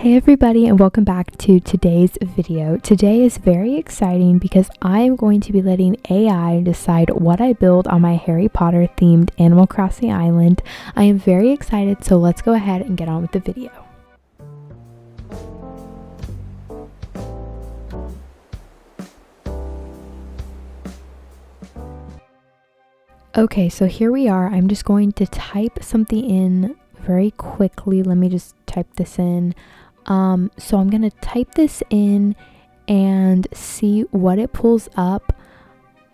Hey everybody, and welcome back to today's video. Today is very exciting because I am going to be letting AI decide what I build on my Harry Potter themed Animal Crossing island. I am very excited, so let's go ahead and get on with the video. Okay, so here we are. I'm just going to type something in very quickly. Let me just type this in. So I'm gonna type this in and see what it pulls up.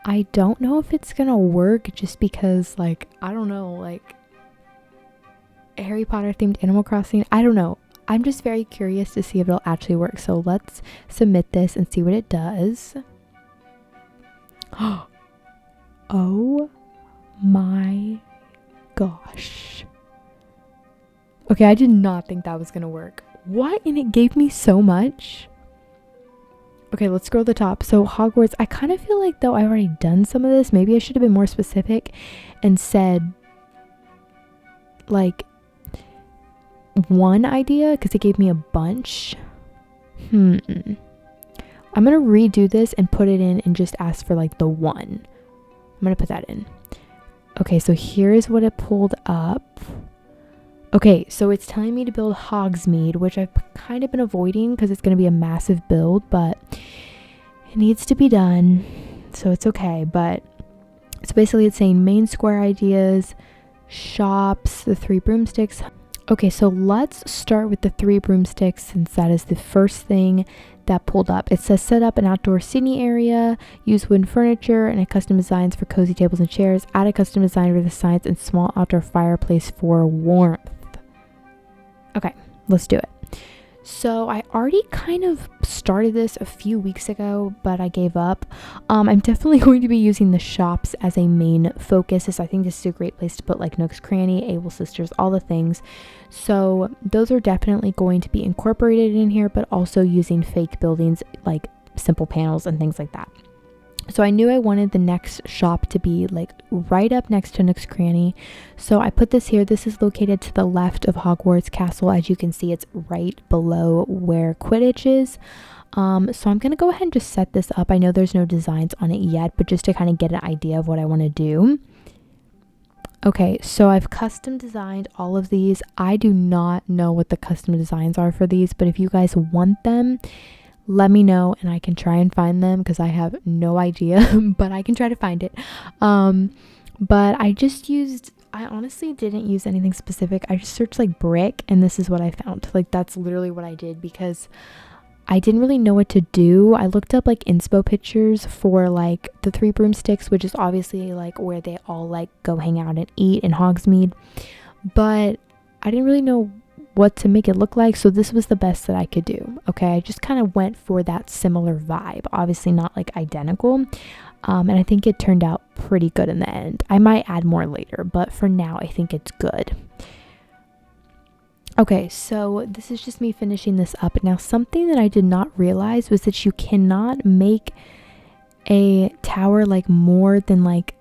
I don't know if it's gonna work just because, like, I don't know, like, Harry Potter themed Animal Crossing, I don't know. I'm just very curious to see if it'll actually work. So let's submit this and see what it does. Oh my gosh. Okay, I did not think that was gonna work. What? And it gave me so much. Okay, let's scroll to the top. So Hogwarts, I kind of feel like though I've already done some of this. Maybe I should have been more specific and said like one idea because it gave me a bunch. I'm gonna redo this and put it in and just ask for like the one. I'm gonna put that in. Okay, so here's what it pulled up. Okay, so it's telling me to build Hogsmeade, which I've kind of been avoiding because it's going to be a massive build, but it needs to be done, so it's okay. But so basically it's saying main square ideas, shops, the 3 broomsticks. Okay, so let's start with the 3 broomsticks since that is the first thing that pulled up. It says set up an outdoor seating area, use wooden furniture and a custom designs for cozy tables and chairs, add a custom design for the signs and small outdoor fireplace for warmth. Okay, let's do it. So I already kind of started this a few weeks ago, but I gave up. I'm definitely going to be using the shops as a main focus. So I think this is a great place to put like Nook's Cranny, Able Sisters, all the things. So those are definitely going to be incorporated in here, but also using fake buildings like simple panels and things like that. So I knew I wanted the next shop to be like right up next to Nook's Cranny. So I put this here. This is located to the left of Hogwarts Castle. As you can see, it's right below where Quidditch is. So I'm going to go ahead and just set this up. I know there's no designs on it yet, but just to kind of get an idea of what I want to do. Okay, so I've custom designed all of these. I do not know what the custom designs are for these, but if you guys want them, let me know and I can try and find them because I have no idea, but I can try to find it. But I honestly didn't use anything specific. I just searched like brick and this is what I found. Like that's literally what I did because I didn't really know what to do. I looked up like inspo pictures for like the 3 broomsticks, which is obviously like where they all like go hang out and eat in Hogsmeade. But I didn't really know what to make it look like, so this was the best that I could do. Okay, I just kind of went for that similar vibe, obviously not like identical, and I think it turned out pretty good in the end. I might add more later, but for now I think it's good. Okay, so this is just me finishing this up. Now something that I did not realize was that you cannot make a tower like more than like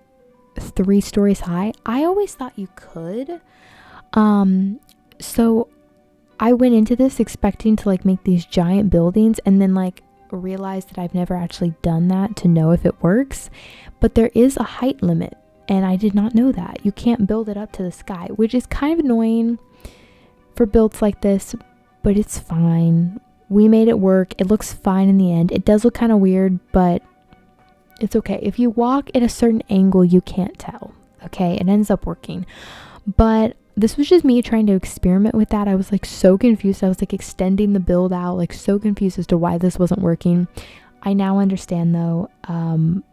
3 stories high. I always thought you could. So I went into this expecting to like make these giant buildings and then like realized that I've never actually done that to know if it works, but there is a height limit and I did not know that. You can't build it up to the sky, which is kind of annoying for builds like this, but it's fine. We made it work. It looks fine in the end. It does look kind of weird, but it's okay. If you walk at a certain angle, you can't tell. Okay, it ends up working. But this was just me trying to experiment with that. I was like so confused. I was like extending the build out, like so confused as to why this wasn't working. I now understand though,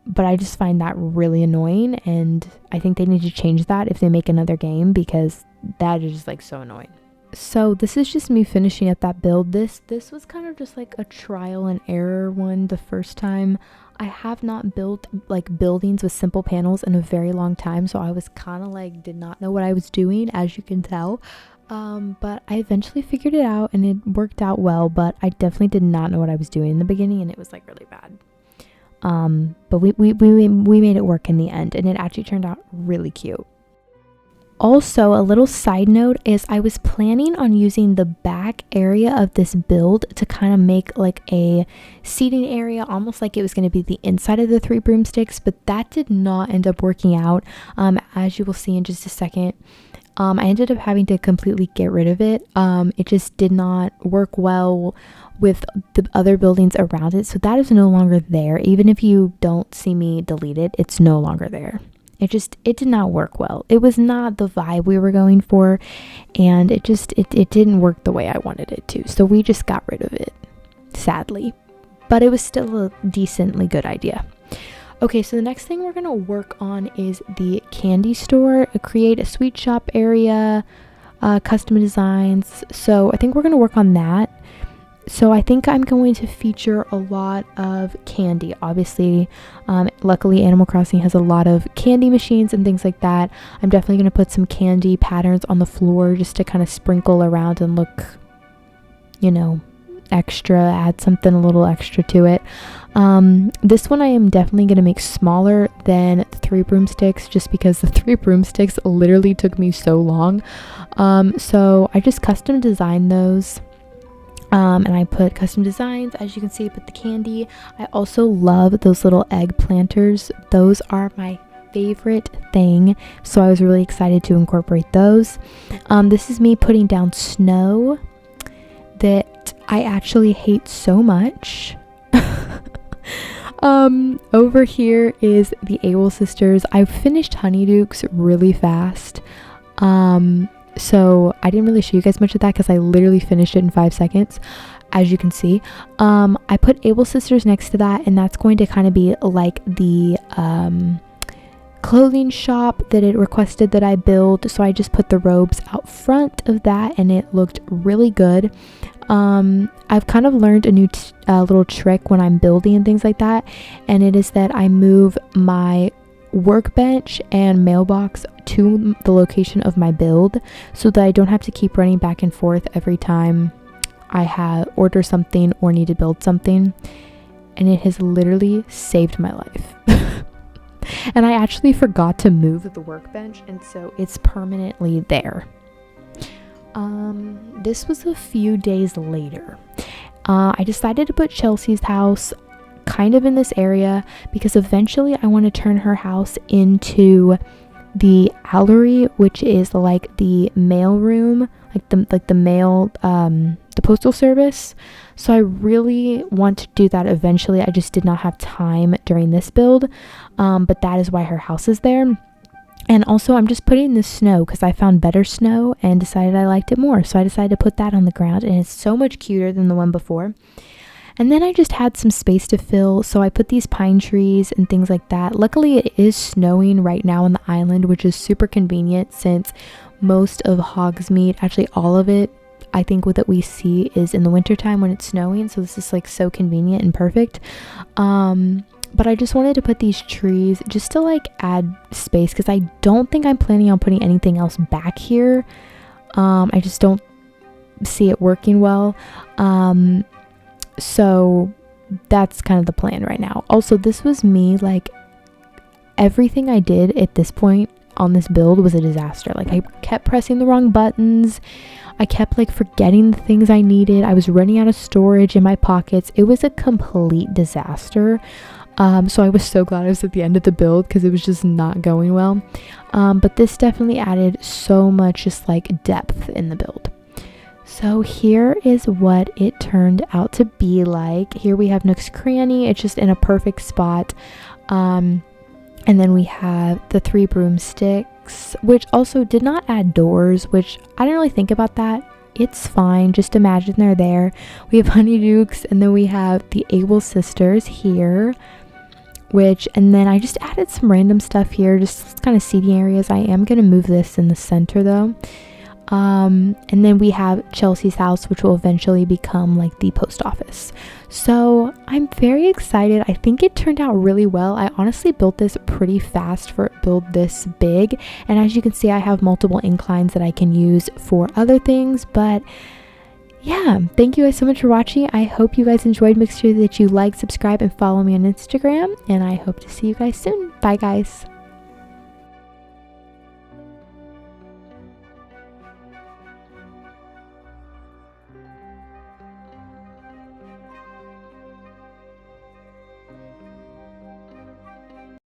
but I just find that really annoying and I think they need to change that if they make another game because that is just like so annoying. So this is just me finishing up that build. This was kind of just like a trial and error one the first time. I have not built like buildings with simple panels in a very long time, so I was kind of like did not know what I was doing, as you can tell. But I eventually figured it out and it worked out well, but I definitely did not know what I was doing in the beginning and it was like really bad. But we made it work in the end and it actually turned out really cute. Also, a little side note is I was planning on using the back area of this build to kind of make like a seating area, almost like it was going to be the inside of the 3 broomsticks, but that did not end up working out. As you will see in just a second, I ended up having to completely get rid of it. It just did not work well with the other buildings around it, so that is no longer there. Even if you don't see me delete it, it's no longer there. It did not work well. It was not the vibe we were going for, and it didn't work the way I wanted it to, so we just got rid of it, sadly, but it was still a decently good idea. Okay, so the next thing we're gonna work on is the candy store, create a sweet shop area, custom designs. So I think we're gonna work on that. So I think I'm going to feature a lot of candy. Obviously, luckily Animal Crossing has a lot of candy machines and things like that. I'm definitely going to put some candy patterns on the floor just to kind of sprinkle around and look, you know, extra, add something a little extra to it. This one I am definitely going to make smaller than the 3 broomsticks, just because the 3 broomsticks literally took me so long. So I just custom designed those. And I put custom designs, as you can see, I put the candy. I also love those little egg planters. Those are my favorite thing, so I was really excited to incorporate those. This is me putting down snow that I actually hate so much. Over here is the Able Sisters. I finished Honeydukes really fast. So I didn't really show you guys much of that because I literally finished it in 5 seconds, as you can see. I put Able Sisters next to that, and that's going to kind of be like the clothing shop that it requested that I build. So I just put the robes out front of that, and it looked really good. I've kind of learned a new little trick when I'm building and things like that, and it is that I move my workbench and mailbox to the location of my build so that I don't have to keep running back and forth every time I order something or need to build something, and it has literally saved my life. And I actually forgot to move the workbench, and so it's permanently there. This was a few days later. I decided to put Chelsea's house kind of in this area because eventually I want to turn her house into the Allery, which is like the mail room, like the mail, the postal service. So I really want to do that eventually. I just did not have time during this build, but that is why her house is there. And also I'm just putting the snow because I found better snow and decided I liked it more, so I decided to put that on the ground, and it's so much cuter than the one before. And then I just had some space to fill, so I put these pine trees and things like that. Luckily, it is snowing right now on the island, which is super convenient since most of Hogsmeade, actually all of it, I think that we see is in the wintertime when it's snowing. So this is like so convenient and perfect. But I just wanted to put these trees just to like add space because I don't think I'm planning on putting anything else back here. I just don't see it working well. So that's kind of the plan right now. Also, this was me, like everything I did at this point on this build was a disaster. Like I kept pressing the wrong buttons. I kept like forgetting the things I needed. I was running out of storage in my pockets. It was a complete disaster. So I was so glad I was at the end of the build because it was just not going well. But this definitely added so much just like depth in the build. So here is what it turned out to be like. Here we have Nook's Cranny. It's just in a perfect spot. And then we have the 3 broomsticks, which also did not add doors, which I didn't really think about that. It's fine. Just imagine they're there. We have Honeydukes, and then we have the Able Sisters here, and then I just added some random stuff here, just kind of seating areas. I am going to move this in the center though. And then we have Chelsea's house, which will eventually become like the post office. So I'm very excited. I think it turned out really well. I honestly built this pretty fast for a build this big, and as you can see, I have multiple inclines that I can use for other things. But yeah, thank you guys so much for watching. I hope you guys enjoyed. Make sure that you like, subscribe, and follow me on Instagram, and I hope to see you guys soon. Bye guys.